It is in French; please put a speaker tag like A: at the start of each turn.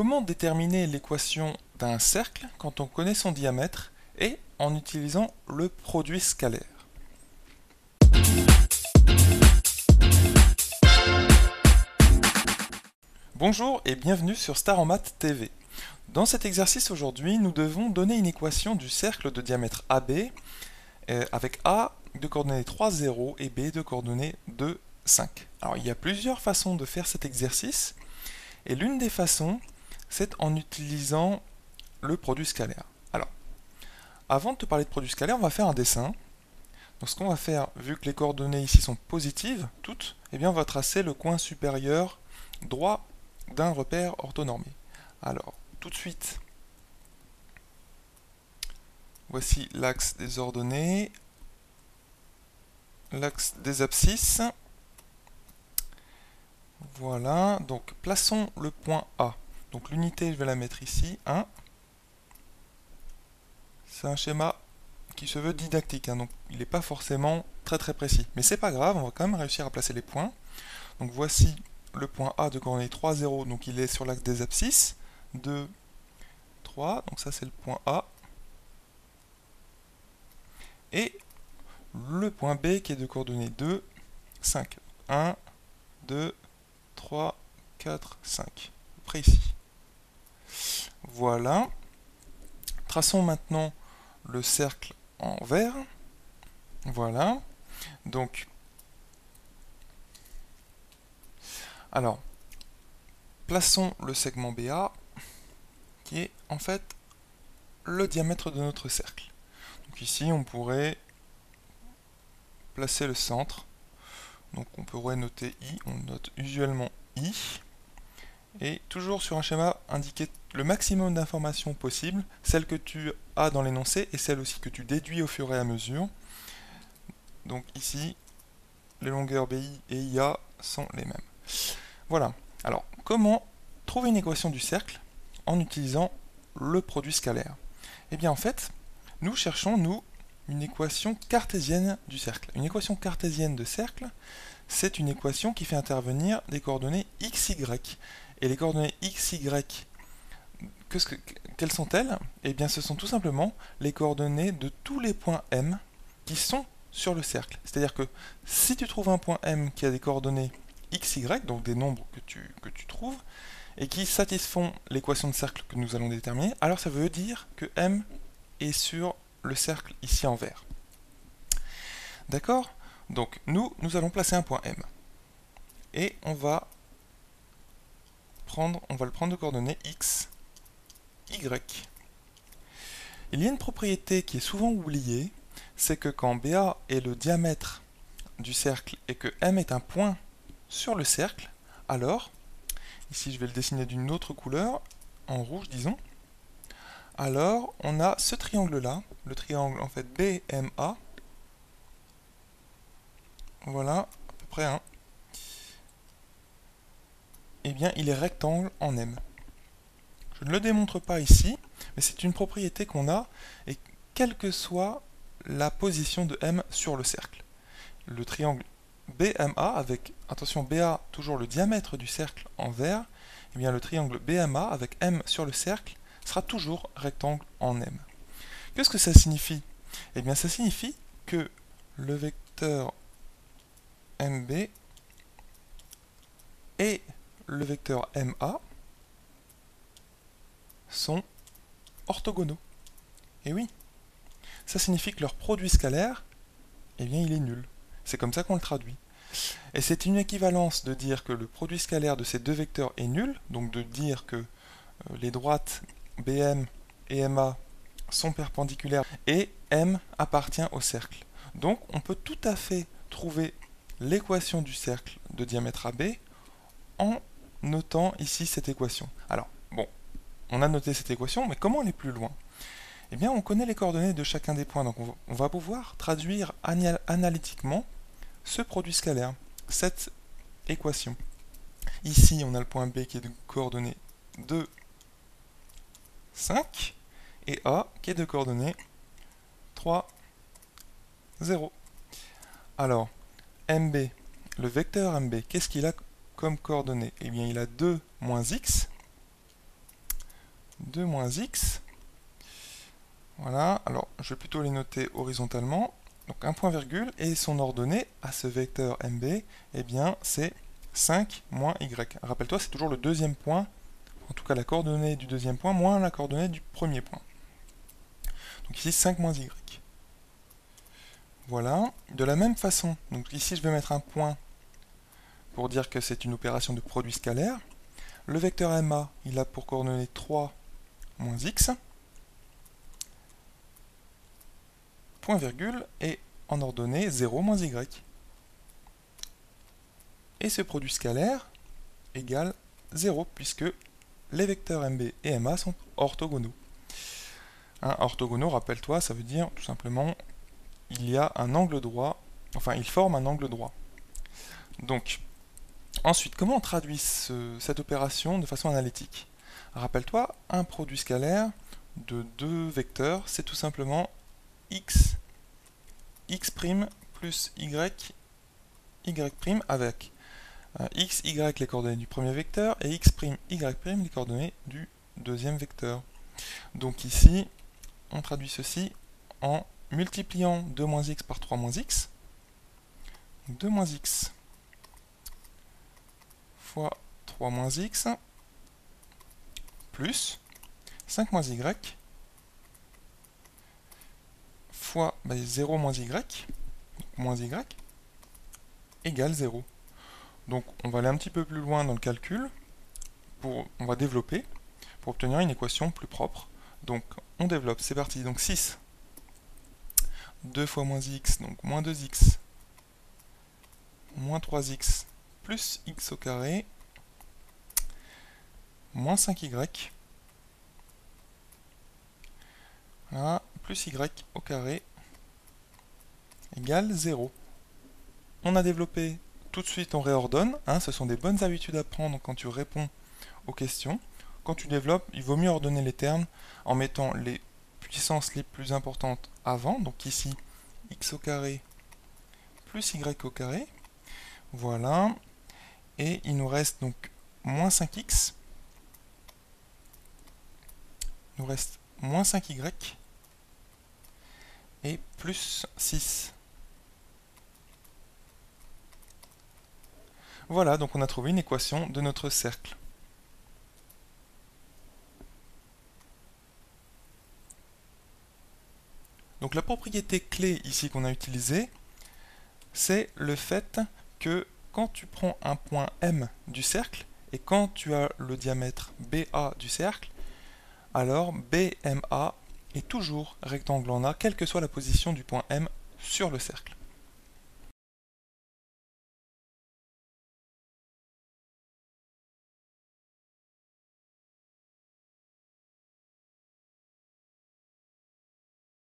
A: Comment déterminer l'équation d'un cercle quand on connaît son diamètre et en utilisant le produit scalaire? Bonjour et bienvenue sur Star en Maths TV. Dans cet exercice aujourd'hui, nous devons donner une équation du cercle de diamètre AB avec A de coordonnées 3, 0 et B de coordonnées 2, 5. Alors il y a plusieurs façons de faire cet exercice et l'une des façons c'est en utilisant le produit scalaire. Alors, avant de te parler de produit scalaire, on va faire un dessin. Donc ce qu'on va faire, vu que les coordonnées ici sont positives, toutes, eh bien on va tracer le coin supérieur droit d'un repère orthonormé. Alors, tout de suite, voici l'axe des ordonnées, l'axe des abscisses. Voilà, donc plaçons le point A. Donc l'unité, je vais la mettre ici, 1. C'est un schéma qui se veut didactique, hein, donc il n'est pas forcément très précis. Mais c'est pas grave, on va quand même réussir à placer les points. Donc voici le point A de coordonnées 3, 0, donc il est sur l'axe des abscisses. 2, 3, donc ça c'est le point A. Et le point B qui est de coordonnées 2, 5. 1, 2, 3, 4, 5. À peu près ici. Voilà. Traçons maintenant le cercle en vert. Voilà. Donc, alors, plaçons le segment BA, qui est en fait le diamètre de notre cercle. Donc ici, on pourrait placer le centre. Donc on pourrait noter I, on note usuellement I. Et toujours sur un schéma, indiquer le maximum d'informations possibles, celles que tu as dans l'énoncé et celles aussi que tu déduis au fur et à mesure. Donc ici, les longueurs BI et IA sont les mêmes. Voilà. Alors, comment trouver une équation du cercle en utilisant le produit scalaire? Eh bien en fait, nous cherchons, nous, une équation cartésienne du cercle. Une équation cartésienne de cercle, c'est une équation qui fait intervenir des coordonnées x, y. Et les coordonnées x, y, quelles sont-elles? Eh bien ce sont tout simplement les coordonnées de tous les points M qui sont sur le cercle. C'est-à-dire que si tu trouves un point M qui a des coordonnées x, y, donc des nombres que tu trouves, et qui satisfont l'équation de cercle que nous allons déterminer, alors ça veut dire que M est sur le cercle ici en vert. D'accord? Donc nous allons placer un point M. Et on va le prendre de coordonnées x, y. Il y a une propriété qui est souvent oubliée, c'est que quand BA est le diamètre du cercle et que M est un point sur le cercle, alors, ici je vais le dessiner d'une autre couleur, en rouge disons, alors on a ce triangle-là, le triangle en fait BMA, voilà, à peu près, hein, eh bien il est rectangle en M. Je ne le démontre pas ici, mais c'est une propriété qu'on a, et quelle que soit la position de M sur le cercle. Le triangle BMA, avec, attention, BA, toujours le diamètre du cercle en vert, eh bien le triangle BMA, avec M sur le cercle, sera toujours rectangle en M. Qu'est-ce que ça signifie? Eh bien ça signifie que le vecteur MB et le vecteur MA sont orthogonaux. Et oui, ça signifie que leur produit scalaire, eh bien il est nul. C'est comme ça qu'on le traduit. Et c'est une équivalence de dire que le produit scalaire de ces deux vecteurs est nul, donc de dire que les droites BM et MA sont perpendiculaires et M appartient au cercle. Donc on peut tout à fait trouver l'équation du cercle de diamètre AB en notant ici cette équation. Alors, bon, on a noté cette équation, mais comment aller plus loin? Eh bien, on connaît les coordonnées de chacun des points, donc on va pouvoir traduire analytiquement ce produit scalaire, cette équation. Ici, on a le point B qui est de coordonnées 2, 5, et A qui est de coordonnées 3, 0. Alors, MB, le vecteur MB, qu'est-ce qu'il a comme coordonnées? Eh bien, il a 2 moins x, 2 moins x. Voilà, alors je vais plutôt les noter horizontalement. Donc un point virgule, et son ordonnée à ce vecteur MB, eh bien c'est 5 moins y. Rappelle-toi, c'est toujours le deuxième point, en tout cas la coordonnée du deuxième point, moins la coordonnée du premier point. Donc ici 5 moins y. Voilà, de la même façon, donc ici je vais mettre un point pour dire que c'est une opération de produit scalaire. Le vecteur MA, il a pour coordonnée 3 moins x, point virgule, et en ordonnée 0 moins y. Et ce produit scalaire égale 0, puisque les vecteurs MB et MA sont orthogonaux. Orthogonaux, rappelle-toi, ça veut dire tout simplement il y a un angle droit, enfin ils forment un angle droit. Donc, ensuite, comment on traduit cette opération de façon analytique? Rappelle-toi, un produit scalaire de deux vecteurs, c'est tout simplement x plus y avec x, y les coordonnées du premier vecteur et x', y' les coordonnées du deuxième vecteur. Donc ici, on traduit ceci en multipliant 2 moins x par 3 moins x. 2 moins x fois 3 moins x plus 5 moins y fois 0 moins y, donc moins y, égale 0. Donc on va aller un petit peu plus loin dans le calcul, on va développer pour obtenir une équation plus propre. Donc on développe, c'est parti, donc 6, 2 fois moins x, donc moins 2x, moins 3x, plus x au carré, moins 5y, voilà, plus y au carré, égale 0. On a développé, tout de suite on réordonne, ce sont des bonnes habitudes à prendre quand tu réponds aux questions. Quand tu développes, il vaut mieux ordonner les termes en mettant les puissances les plus importantes avant, donc ici x au carré plus y au carré, voilà, et il nous reste donc moins 5x, il nous reste moins 5y, et plus 6. Voilà, donc on a trouvé une équation de notre cercle. Donc la propriété clé ici qu'on a utilisée, c'est le fait que quand tu prends un point M du cercle, et quand tu as le diamètre BA du cercle, alors BMA est toujours rectangle en A, quelle que soit la position du point M sur le cercle.